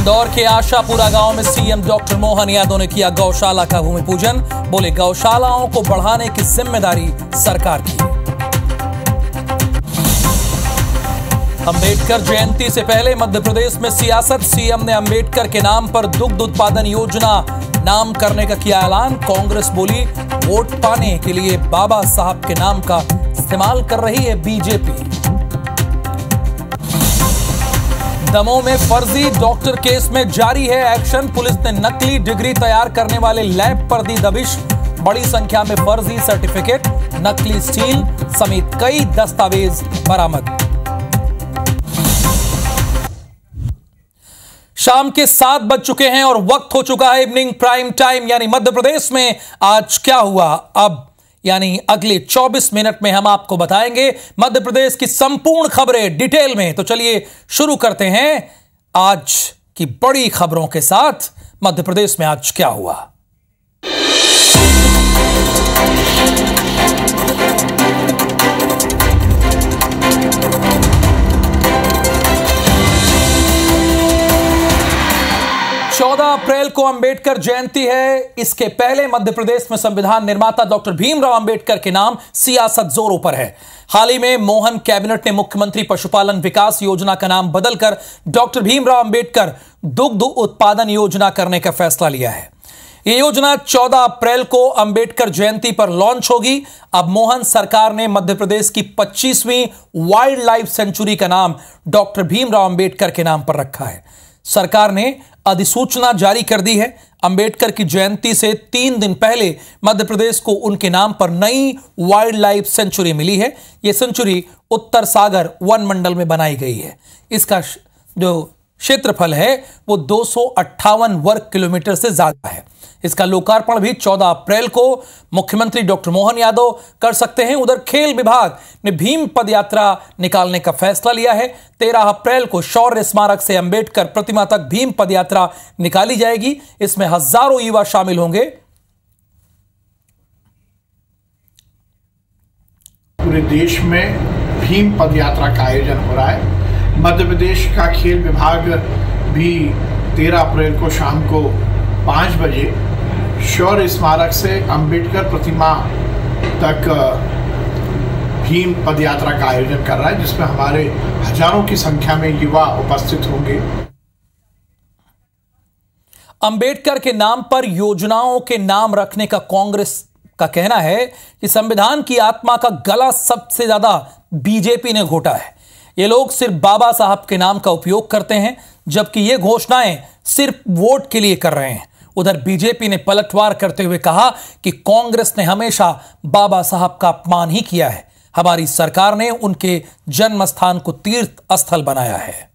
इंदौर के आशापुरा गांव में सीएम डॉक्टर मोहन यादव ने किया गौशाला का भूमि पूजन। बोले गौशालाओं को बढ़ाने की जिम्मेदारी सरकार की। अंबेडकर जयंती से पहले मध्य प्रदेश में सियासत। सीएम ने अंबेडकर के नाम पर दुग्ध उत्पादन योजना नाम करने का किया ऐलान। कांग्रेस बोली वोट पाने के लिए बाबा साहब के नाम का इस्तेमाल कर रही है बीजेपी। दमोह में फर्जी डॉक्टर केस में जारी है एक्शन। पुलिस ने नकली डिग्री तैयार करने वाले लैब पर दी दबिश। बड़ी संख्या में फर्जी सर्टिफिकेट, नकली स्टील समेत कई दस्तावेज बरामद। शाम के 7 बज चुके हैं और वक्त हो चुका है इवनिंग प्राइम टाइम, यानी मध्य प्रदेश में आज क्या हुआ। अब यानी अगले 24 मिनट में हम आपको बताएंगे मध्य प्रदेश की संपूर्ण खबरें डिटेल में। तो चलिए शुरू करते हैं आज की बड़ी खबरों के साथ। मध्य प्रदेश में आज क्या हुआ। अप्रैल को अंबेडकर जयंती है। इसके पहले मध्य प्रदेश में संविधान निर्माता डॉक्टर भीमराव अंबेडकर के नाम सियासत जोरों पर है। हाल ही में मोहन कैबिनेट ने मुख्यमंत्री पशुपालन विकास योजना का नाम बदलकर डॉक्टर भीमराव अंबेडकर दुग्ध उत्पादन योजना करने का फैसला लिया है। यह योजना 14 अप्रैल को अंबेडकर जयंती पर लॉन्च होगी। अब मोहन सरकार ने मध्य प्रदेश की 25वीं वाइल्ड लाइफ सेंचुरी का नाम डॉक्टर भीमराव अंबेडकर के नाम पर रखा है। सरकार ने अधिसूचना जारी कर दी है। अंबेडकर की जयंती से 3 दिन पहले मध्य प्रदेश को उनके नाम पर नई वाइल्ड लाइफ सेंचुरी मिली है। यह सेंचुरी उत्तर सागर वन मंडल में बनाई गई है। इसका जो क्षेत्रफल है वो 258 वर्ग किलोमीटर से ज्यादा है। इसका लोकार्पण भी 14 अप्रैल को मुख्यमंत्री डॉक्टर मोहन यादव कर सकते हैं। उधर खेल विभाग ने भीम पद यात्रा निकालने का फैसला लिया है। 13 अप्रैल को शौर्य स्मारक से अंबेडकर प्रतिमा तक भीम पद यात्रा निकाली जाएगी। इसमें हजारों युवा शामिल होंगे। पूरे देश में भीम पद यात्रा का आयोजन हो रहा है। मध्य प्रदेश का खेल विभाग भी 13 अप्रैल को शाम को 5 बजे शौर्य स्मारक से अंबेडकर प्रतिमा तक भीम पद यात्रा का आयोजन कर रहा है, जिसमें हमारे हजारों की संख्या में युवा उपस्थित होंगे। अंबेडकर के नाम पर योजनाओं के नाम रखने का कांग्रेस का कहना है कि संविधान की आत्मा का गला सबसे ज्यादा बीजेपी ने घोटा है। ये लोग सिर्फ बाबा साहब के नाम का उपयोग करते हैं, जबकि ये घोषणाएं सिर्फ वोट के लिए कर रहे हैं। उधर बीजेपी ने पलटवार करते हुए कहा कि कांग्रेस ने हमेशा बाबा साहब का अपमान ही किया है। हमारी सरकार ने उनके जन्म स्थान को तीर्थ स्थल बनाया है।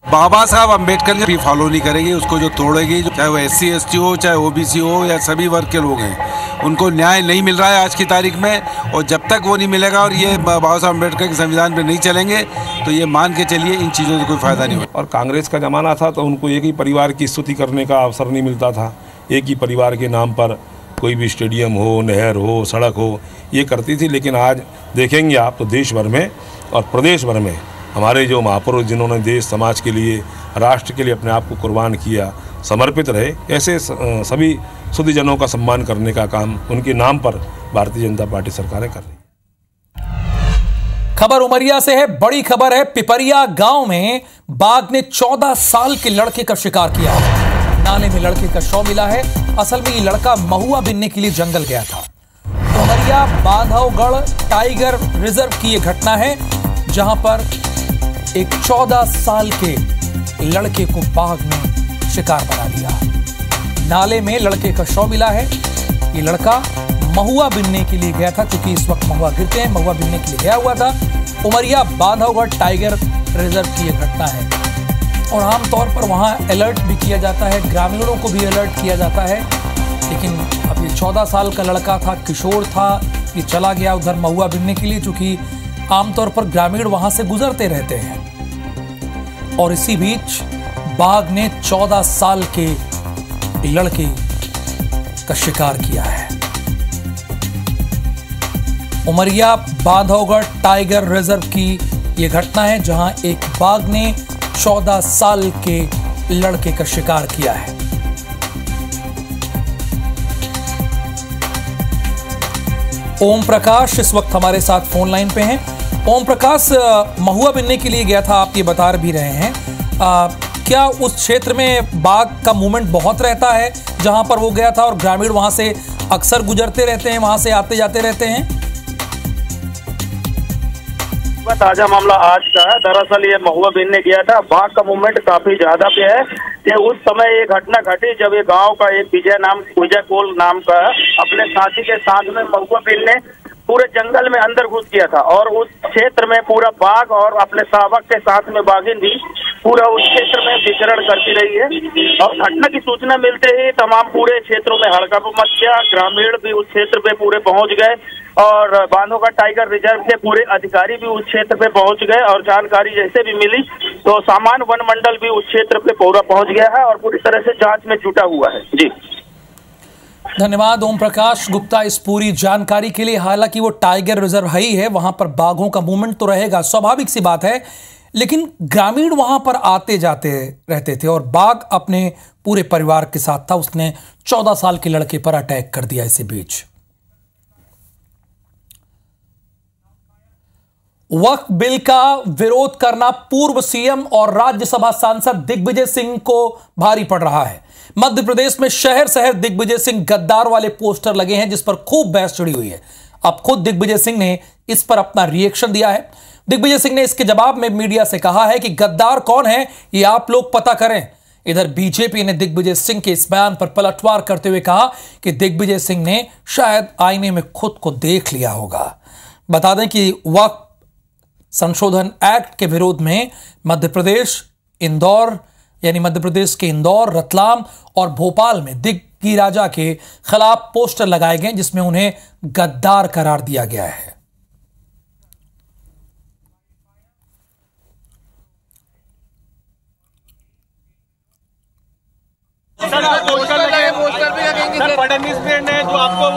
बाबा साहब अंबेडकर भी फॉलो नहीं करेगी, उसको जो तोड़ेगी, चाहे वो SC ST हो, चाहे OBC हो या सभी वर्ग के लोग हैं, उनको न्याय नहीं मिल रहा है आज की तारीख में। और जब तक वो नहीं मिलेगा और ये बाबा साहब अंबेडकर के संविधान पे नहीं चलेंगे तो ये मान के चलिए इन चीज़ों से कोई फायदा नहीं होगा। और कांग्रेस का ज़माना था तो उनको एक ही परिवार की स्तुति करने का अवसर नहीं मिलता था। एक ही परिवार के नाम पर कोई भी स्टेडियम हो, नहर हो, सड़क हो, ये करती थी। लेकिन आज देखेंगे आप तो देश भर में और प्रदेश भर में हमारे जो महापुरुष जिन्होंने देश समाज के लिए, राष्ट्र के लिए अपने आप को कुर्बान किया, समर्पित रहे, ऐसे सभी शुद्धिजनों का सम्मान करने का काम उनके नाम पर भारतीय जनता पार्टी सरकारें कर रही है। खबर उमरिया से है। बड़ी खबर है। पिपरिया गांव में बाघ ने 14 साल के लड़के का शिकार किया है। नाले में लड़के का शव मिला है। असल में ये लड़का महुआ बीनने के लिए जंगल गया था। उमरिया बांधवगढ़ टाइगर रिजर्व की यह घटना है, जहां पर एक 14 साल के लड़के को बाघ ने शिकार बना लिया। नाले में लड़के का शव मिला है। ये लड़का महुआ बीनने के लिए गया था, क्योंकि इस वक्त महुआ गिरते हैं, महुआ बीनने के लिए गया हुआ था। उमरिया बांधवगढ़ टाइगर रिजर्व की यह घटना है और आमतौर पर वहां अलर्ट भी किया जाता है, ग्रामीणों को भी अलर्ट किया जाता है। लेकिन अब ये 14 साल का लड़का था, किशोर था, ये चला गया उधर महुआ बीनने के लिए, क्योंकि आमतौर पर ग्रामीण वहां से गुजरते रहते हैं। और इसी बीच बाघ ने 14 साल के लड़के का शिकार किया है। उमरिया बांधवगढ़ टाइगर रिजर्व की ये घटना है जहां एक बाघ ने 14 साल के लड़के का शिकार किया है। ओम प्रकाश इस वक्त हमारे साथ फोन लाइन पे हैं। ओम प्रकाश, महुआ बिनने के लिए गया था, आप ये बता भी रहे हैं, क्या उस क्षेत्र में बाघ का मूवमेंट बहुत रहता है जहां पर वो गया था, और ग्रामीण वहां से अक्सर गुजरते रहते हैं, वहां से आते जाते रहते हैं? ताजा मामला आज का है। दरअसल ये महुआ बीनने गया था, बाघ का मूवमेंट काफी ज्यादा पे है। ये उस समय एक घटना घटी जब ये गांव का एक विजय कोल नाम का अपने साथी के साथ में महुआ बीनने पूरे जंगल में अंदर घुस गया था, और उस क्षेत्र में पूरा बाघ और अपने शावक के साथ में बाघिन भी पूरा उस क्षेत्र में विचरण करती रही है। और घटना की सूचना मिलते ही तमाम पूरे क्षेत्रों में हड़कंप मच गया। ग्रामीण भी उस क्षेत्र पे पूरे पहुंच गए, और बांधों का टाइगर रिजर्व के पूरे अधिकारी भी उस क्षेत्र पे पहुंच गए, और जानकारी जैसे भी मिली तो सामान्य वन मंडल भी उस क्षेत्र पे पूरा पहुंच गया है और पूरी तरह से जांच में जुटा हुआ है। जी धन्यवाद ओम प्रकाश गुप्ता इस पूरी जानकारी के लिए। हालांकि वो टाइगर रिजर्व ही है, वहां पर बाघों का मूवमेंट तो रहेगा, स्वाभाविक सी बात है, लेकिन ग्रामीण वहां पर आते जाते रहते थे और बाघ अपने पूरे परिवार के साथ था। उसने 14 साल के लड़के पर अटैक कर दिया। इसी बीच वक्फ बिल का विरोध करना पूर्व सीएम और राज्यसभा सांसद दिग्विजय सिंह को भारी पड़ रहा है। मध्य प्रदेश में शहर शहर दिग्विजय सिंह गद्दार वाले पोस्टर लगे हैं, जिस पर खूब बहस छिड़ी हुई है। अब खुद दिग्विजय सिंह ने इस पर अपना रिएक्शन दिया है। दिग्विजय सिंह ने इसके जवाब में मीडिया से कहा है कि गद्दार कौन है ये आप लोग पता करें। इधर बीजेपी ने दिग्विजय सिंह के इस बयान पर पलटवार करते हुए कहा कि दिग्विजय सिंह ने शायद आईने में खुद को देख लिया होगा। बता दें कि वक्फ संशोधन एक्ट के विरोध में मध्य प्रदेश के इंदौर, रतलाम और भोपाल में दिग्गी राजा के खिलाफ पोस्टर लगाए गए, जिसमें उन्हें गद्दार करार दिया गया है। फडणवीस ने जो आपको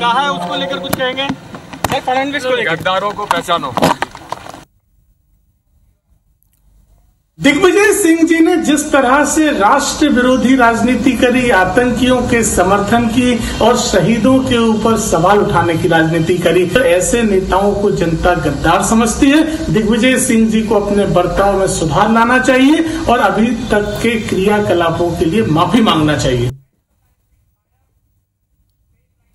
कहा है उसको लेकर कुछ कहेंगे? सर फडणवीस को लेकर गद्दारों को पहचानो। दिग्विजय सिंह जी ने जिस तरह से राष्ट्र विरोधी राजनीति करी, आतंकियों के समर्थन की और शहीदों के ऊपर सवाल उठाने की राजनीति करी, तो ऐसे नेताओं को जनता गद्दार समझती है। दिग्विजय सिंह जी को अपने बर्ताव में सुधार लाना चाहिए और अभी तक के क्रियाकलापों के लिए माफी मांगना चाहिए।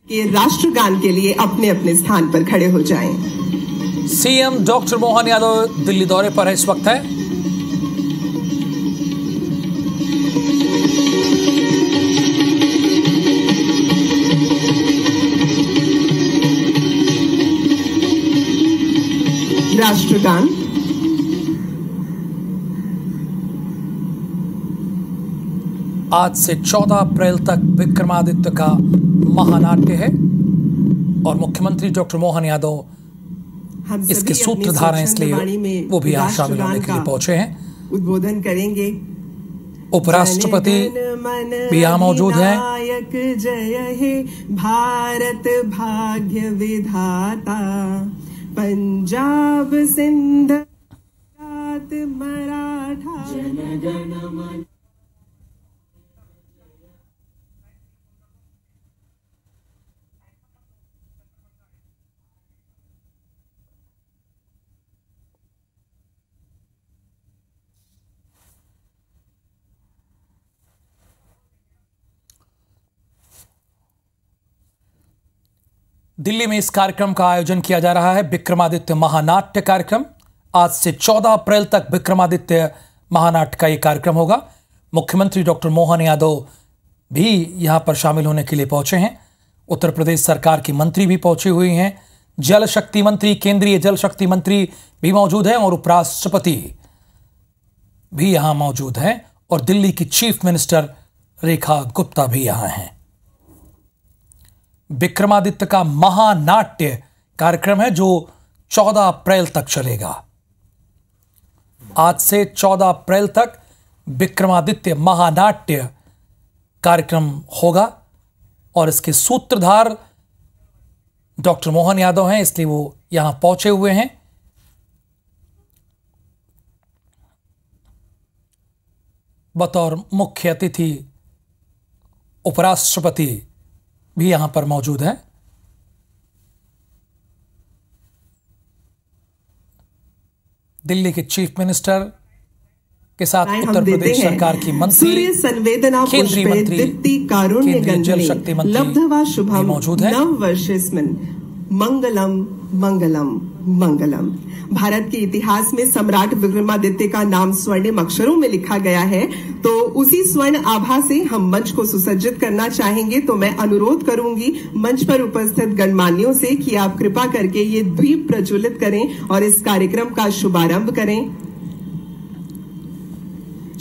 ये राष्ट्रगान के लिए अपने अपने स्थान पर खड़े हो जाएं। सीएम डॉक्टर मोहन यादव दिल्ली दौरे पर है इस वक्त है। राष्ट्रगान आज से 14 अप्रैल तक विक्रमादित्य का महानाट्य है और मुख्यमंत्री डॉक्टर मोहन यादव इसके सूत्रधार हैं, इसलिए वो भी यहाँ शामिल होने के लिए पहुंचे हैं। उद्बोधन करेंगे। उपराष्ट्रपति भी यहाँ मौजूद हैं। जय हे भारत भाग्य विधाता, पंजाब सिंध मराठा जनगण मन। दिल्ली में इस कार्यक्रम का आयोजन किया जा रहा है, विक्रमादित्य महानाट्य कार्यक्रम। आज से 14 अप्रैल तक विक्रमादित्य महानाट्य का यह कार्यक्रम होगा। मुख्यमंत्री डॉक्टर मोहन यादव भी यहां पर शामिल होने के लिए पहुंचे हैं। उत्तर प्रदेश सरकार की मंत्री भी पहुंची हुई हैं। जल शक्ति मंत्री, केंद्रीय जल शक्ति मंत्री भी मौजूद हैं और उपराष्ट्रपति भी यहां मौजूद हैं और दिल्ली की चीफ मिनिस्टर रेखा गुप्ता भी यहां हैं। विक्रमादित्य का महानाट्य कार्यक्रम है जो 14 अप्रैल तक चलेगा। आज से 14 अप्रैल तक विक्रमादित्य महानाट्य कार्यक्रम होगा और इसके सूत्रधार डॉक्टर मोहन यादव हैं, इसलिए वो यहां पहुंचे हुए हैं। बतौर मुख्य अतिथि उपराष्ट्रपति भी यहां पर मौजूद हैं। दिल्ली के चीफ मिनिस्टर के साथ उत्तर प्रदेश सरकार की मंत्री, केंद्रीय मंत्री, केंद्रीय जल शक्ति मंत्री मौजूद हैं। मंगलम मंगलम मंगलम। भारत के इतिहास में सम्राट विक्रमादित्य का नाम स्वर्णिम अक्षरों में लिखा गया है, तो उसी स्वर्ण आभा से हम मंच को सुसज्जित करना चाहेंगे। तो मैं अनुरोध करूंगी मंच पर उपस्थित गणमान्यों से कि आप कृपा करके ये दीप प्रज्वलित करें और इस कार्यक्रम का शुभारंभ करें।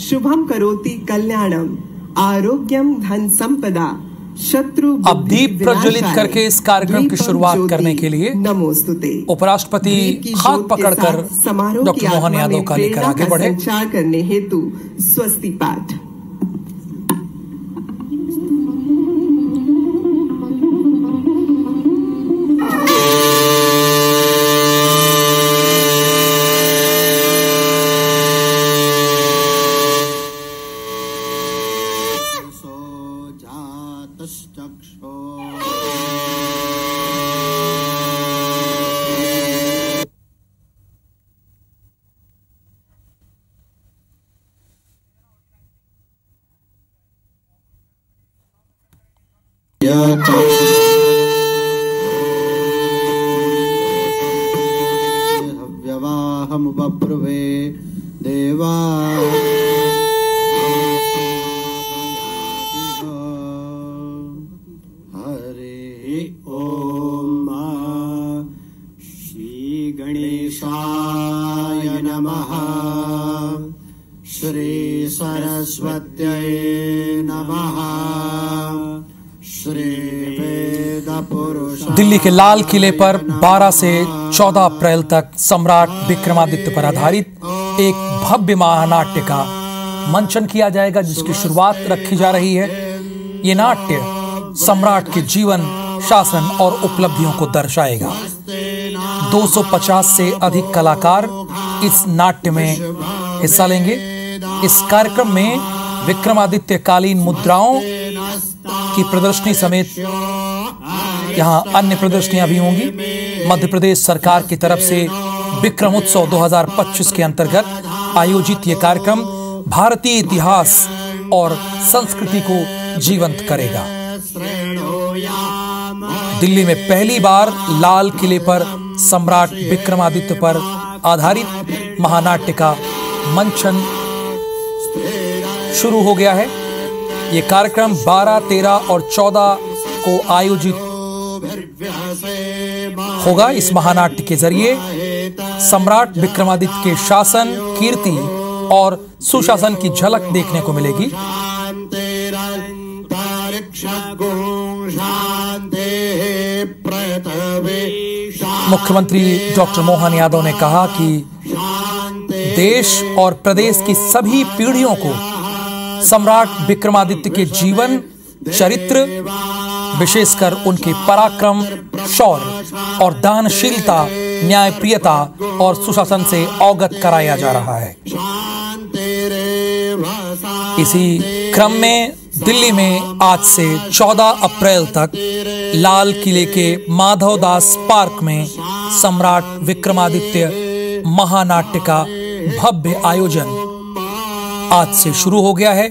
शुभम करोति कल्याणम आरोग्यम धन संपदा शत्रु। अब दीप प्रज्वलित करके इस कार्यक्रम की शुरुआत करने के लिए उपराष्ट्रपति हाथ पकड़कर डॉक्टर मोहन यादव का लेकर आगे बढ़े। संचार करने हेतु स्वस्ति पाठ। हव्यवाहम बभ्रुवे देवा हरे ओम श्री गणेशाय नमः श्री सरस्वत्यै नमः। दिल्ली के लाल किले पर 12 से 14 अप्रैल तक सम्राट विक्रमादित्य पर आधारित एक भव्य महानाट्य का मंचन किया जाएगा, जिसकी शुरुआत रखी जा रही है। ये नाट्य सम्राट के जीवन, शासन और उपलब्धियों को दर्शाएगा। 250 से अधिक कलाकार इस नाट्य में हिस्सा लेंगे। इस कार्यक्रम में विक्रमादित्य कालीन मुद्राओं की प्रदर्शनी समेत यहां अन्य प्रदर्शनियां भी होंगी। मध्य प्रदेश सरकार की तरफ से विक्रम उत्सव 2025 के अंतर्गत आयोजित यह कार्यक्रम भारतीय इतिहास और संस्कृति को जीवंत करेगा। दिल्ली में पहली बार लाल किले पर सम्राट विक्रमादित्य पर आधारित महानाट्य का मंचन शुरू हो गया है। ये कार्यक्रम 12, 13 और 14 को आयोजित होगा। इस महानाट्य के जरिए सम्राट विक्रमादित्य के शासन, कीर्ति और सुशासन की झलक देखने को मिलेगी। मुख्यमंत्री डॉक्टर मोहन यादव ने कहा कि देश और प्रदेश की सभी पीढ़ियों को सम्राट विक्रमादित्य के जीवन, चरित्र, विशेषकर उनके पराक्रम, शौर्य और दानशीलता, न्यायप्रियता और सुशासन से अवगत कराया जा रहा है। इसी क्रम में दिल्ली में आज से 14 अप्रैल तक लाल किले के माधवदास पार्क में सम्राट विक्रमादित्य महानाट्य का भव्य आयोजन आज से शुरू हो गया है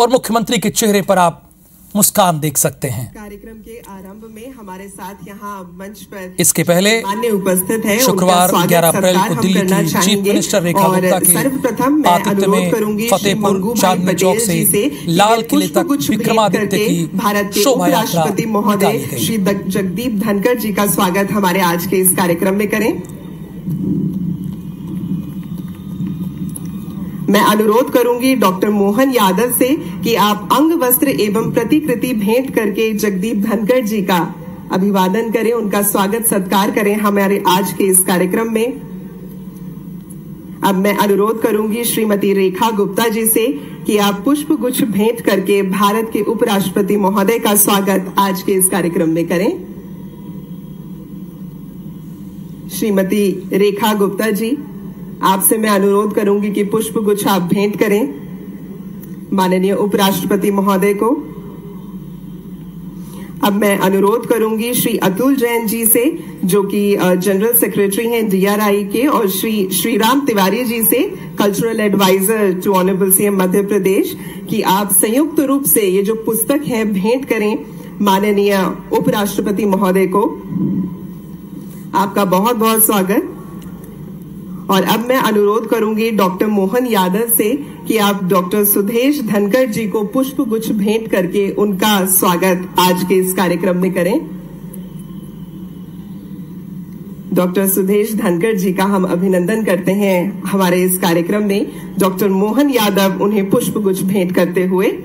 और मुख्यमंत्री के चेहरे पर आप मुस्कान देख सकते हैं। कार्यक्रम के आरंभ में हमारे साथ यहाँ मंच पर इसके पहले उपस्थित है शुक्रवार 11 अप्रैल को दिल्ली की चीफ मिनिस्टर रेखा गुप्ता के आतिथ्य में फतेहपुर चांदनी चौक से लाल किले तक विक्रमादित्य की शोभा यात्रा निकाली गई। श्री जगदीप धनखड़ जी का स्वागत हमारे आज के इस कार्यक्रम में करें। मैं अनुरोध करूंगी डॉक्टर मोहन यादव से कि आप अंग वस्त्र एवं प्रतिकृति भेंट करके जगदीप धनखड़ जी का अभिवादन करें, उनका स्वागत सत्कार करें हमारे आज के इस कार्यक्रम में। अब मैं अनुरोध करूंगी श्रीमती रेखा गुप्ता जी से कि आप पुष्प गुच्छ भेंट करके भारत के उपराष्ट्रपति महोदय का स्वागत आज के इस कार्यक्रम में करें। श्रीमती रेखा गुप्ता जी, आपसे मैं अनुरोध करूंगी कि पुष्प गुच्छ आप भेंट करें। माननीय उपराष्ट्रपति महोदय को। अब मैं अनुरोध करूंगी श्री अतुल जैन जी से, जो कि जनरल सेक्रेटरी हैं DRI के, और श्री श्रीराम तिवारी जी से, cultural adviser to honourable CM Madhya Pradesh, कि आप संयुक्त रूप से ये जो पुस्तक है भेंट करें माननीय उपराष्ट्रपति महोदय को। आपका बहुत बहुत स्वागत। और अब मैं अनुरोध करूंगी डॉक्टर मोहन यादव से कि आप डॉक्टर सुदेश धनखड़ जी को पुष्प गुच्छ भेंट करके उनका स्वागत आज के इस कार्यक्रम में करें। डॉक्टर सुदेश धनखड़ जी का हम अभिनंदन करते हैं हमारे इस कार्यक्रम में। डॉक्टर मोहन यादव उन्हें पुष्प गुच्छ भेंट करते हुए।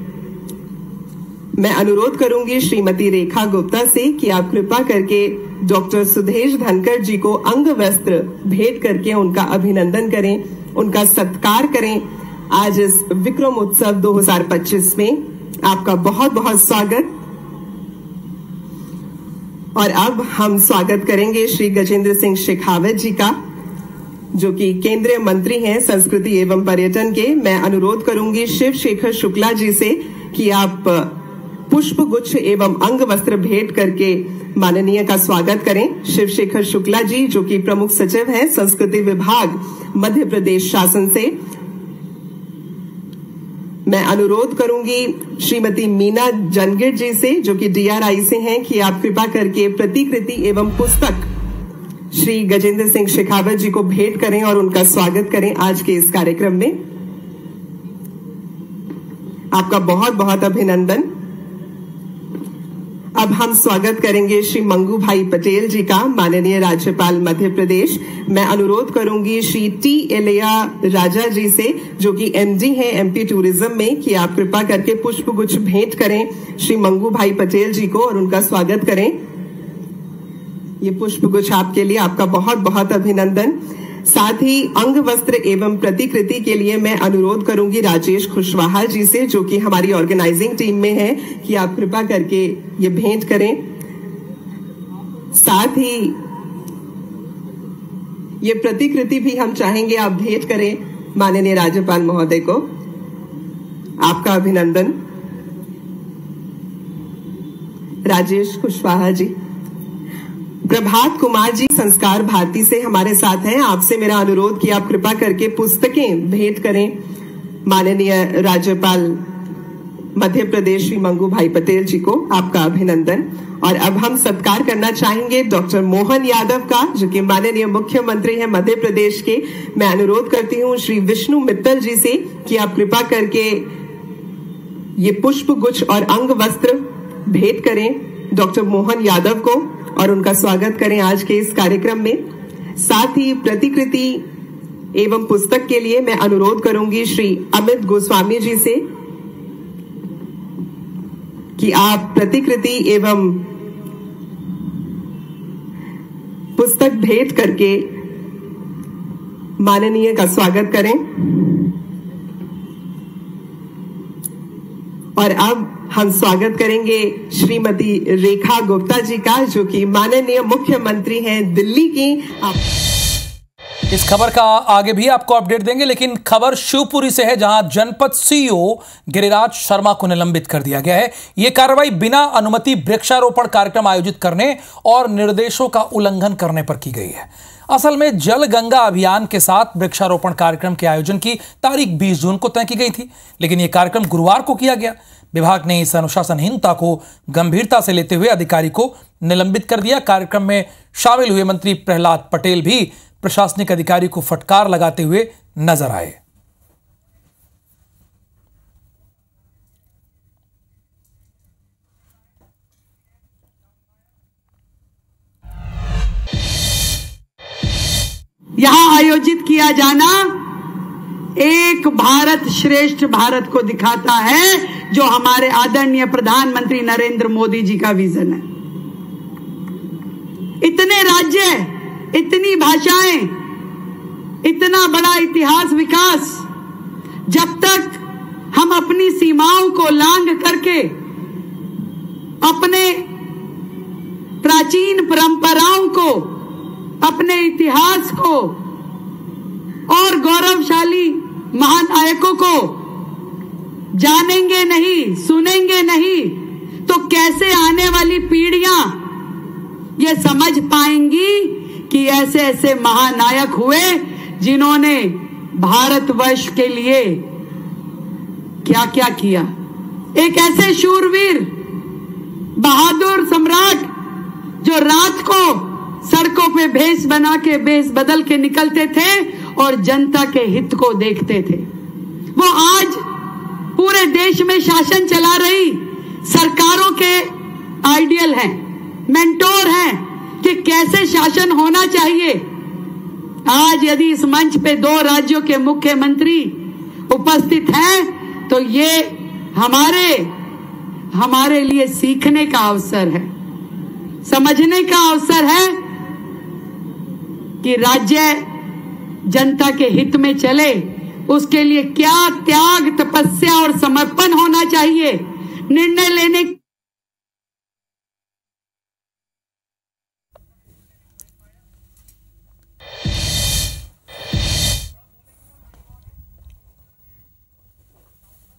मैं अनुरोध करूंगी श्रीमती रेखा गुप्ता से कि आप कृपा करके डॉक्टर सुदेश धनखड़ जी को अंग वस्त्र भेंट करके उनका अभिनंदन करें, उनका सत्कार करें आज इस विक्रम उत्सव 2025 में। आपका बहुत बहुत स्वागत। और अब हम स्वागत करेंगे श्री गजेंद्र सिंह शेखावत जी का, जो कि केंद्रीय मंत्री हैं संस्कृति एवं पर्यटन के। मैं अनुरोध करूंगी शिव शेखर शुक्ला जी से कि आप पुष्प गुच्छ एवं अंग वस्त्र भेंट करके माननीय का स्वागत करें। शिव शेखर शुक्ला जी, जो कि प्रमुख सचिव हैं संस्कृति विभाग मध्य प्रदेश शासन से। मैं अनुरोध करूंगी श्रीमती मीना जनगिर जी से, जो कि DRI से हैं, कि आप कृपा करके प्रतिकृति एवं पुस्तक श्री गजेंद्र सिंह शेखावत जी को भेंट करें और उनका स्वागत करें आज के इस कार्यक्रम में। आपका बहुत बहुत अभिनंदन। अब हम स्वागत करेंगे श्री मंगू भाई पटेल जी का, माननीय राज्यपाल मध्य प्रदेश। मैं अनुरोध करूंगी श्री T एलिया राजा जी से, जो कि MD हैं MP टूरिज्म में, कि आप कृपा करके पुष्प गुच्छ भेंट करें श्री मंगू भाई पटेल जी को और उनका स्वागत करें। ये पुष्प गुच्छ आपके लिए। आपका बहुत बहुत अभिनंदन। साथ ही अंग वस्त्र एवं प्रतिकृति के लिए मैं अनुरोध करूंगी राजेश खुशवाहा जी से, जो कि हमारी ऑर्गेनाइजिंग टीम में है, कि आप कृपा करके ये भेंट करें। साथ ही ये प्रतिकृति भी हम चाहेंगे आप भेंट करें माननीय राज्यपाल महोदय को। आपका अभिनंदन राजेश खुशवाहा जी। प्रभात कुमार जी संस्कार भारती से हमारे साथ हैं। आपसे मेरा अनुरोध कि आप कृपा करके पुस्तकें भेंट करें माननीय राज्यपाल मध्य प्रदेश श्री मंगू भाई पटेल जी को। आपका अभिनंदन। और अब हम सत्कार करना चाहेंगे डॉक्टर मोहन यादव का, जो कि माननीय मुख्यमंत्री हैं मध्य प्रदेश के। मैं अनुरोध करती हूं श्री विष्णु मित्तल जी से कि आप कृपा करके ये पुष्प गुच्छ और अंग वस्त्र भेंट करें डॉक्टर मोहन यादव को और उनका स्वागत करें आज के इस कार्यक्रम में। साथ ही प्रतिकृति एवं पुस्तक के लिए मैं अनुरोध करूंगी श्री अमित गोस्वामी जी से कि आप प्रतिकृति एवं पुस्तक भेंट करके माननीय का स्वागत करें। और अब हम स्वागत करेंगे श्रीमती रेखा गुप्ता जी का, जो कि माननीय मुख्यमंत्री हैं दिल्ली की। इस खबर का आगे भी आपको अपडेट देंगे, लेकिन खबर शिवपुरी से है, जहां जनपद CEO गिरिराज शर्मा को निलंबित कर दिया गया है। यह कार्रवाई बिना अनुमति वृक्षारोपण कार्यक्रम आयोजित करने और निर्देशों का उल्लंघन करने पर की गई है। असल में जल गंगा अभियान के साथ वृक्षारोपण कार्यक्रम के आयोजन की तारीख 20 जून को तय की गई थी, लेकिन यह कार्यक्रम गुरुवार को किया गया। विभाग ने इस अनुशासनहीनता को गंभीरता से लेते हुए अधिकारी को निलंबित कर दिया। कार्यक्रम में शामिल हुए मंत्री प्रहलाद पटेल भी प्रशासनिक अधिकारी को फटकार लगाते हुए नजर आए। यहां आयोजित किया जाना एक भारत श्रेष्ठ भारत को दिखाता है, जो हमारे आदरणीय प्रधानमंत्री नरेंद्र मोदी जी का विजन है। इतने राज्य, इतनी भाषाएं, इतना बड़ा इतिहास विकास, जब तक हम अपनी सीमाओं को लांघ करके अपने प्राचीन परंपराओं को, अपने इतिहास को और गौरवशाली महानायकों को जानेंगे नहीं, सुनेंगे नहीं, तो कैसे आने वाली पीढ़ियां ये समझ पाएंगी कि ऐसे ऐसे महानायक हुए जिन्होंने भारतवर्ष के लिए क्या क्या किया। एक ऐसे शूरवीर, बहादुर सम्राट जो रात को सड़कों पे भेष बना के, भेष बदल के निकलते थे और जनता के हित को देखते थे। वो आज पूरे देश में शासन चला रही सरकारों के आइडियल हैं, मेंटोर हैं कि कैसे शासन होना चाहिए। आज यदि इस मंच पे 2 राज्यों के मुख्यमंत्री उपस्थित हैं तो ये हमारे लिए सीखने का अवसर है, समझने का अवसर है कि राज्य जनता के हित में चले, उसके लिए क्या त्याग, तपस्या और समर्पण होना चाहिए। निर्णय लेने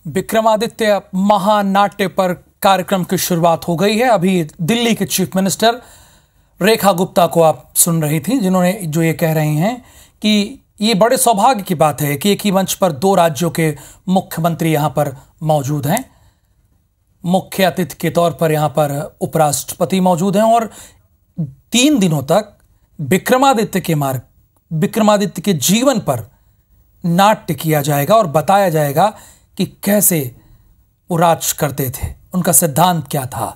विक्रमादित्य महानाट्य पर कार्यक्रम की शुरुआत हो गई है। अभी दिल्ली के चीफ मिनिस्टर रेखा गुप्ता को आप सुन रही थी, जिन्होंने जो ये कह रहे हैं कि ये बड़े सौभाग्य की बात है कि एक ही मंच पर 2 राज्यों के मुख्यमंत्री यहां पर मौजूद हैं। मुख्य अतिथि के तौर पर यहां पर उपराष्ट्रपति मौजूद हैं और 3 दिनों तक विक्रमादित्य के जीवन पर नाट्य किया जाएगा और बताया जाएगा कि कैसे वो राज करते थे, उनका सिद्धांत क्या था।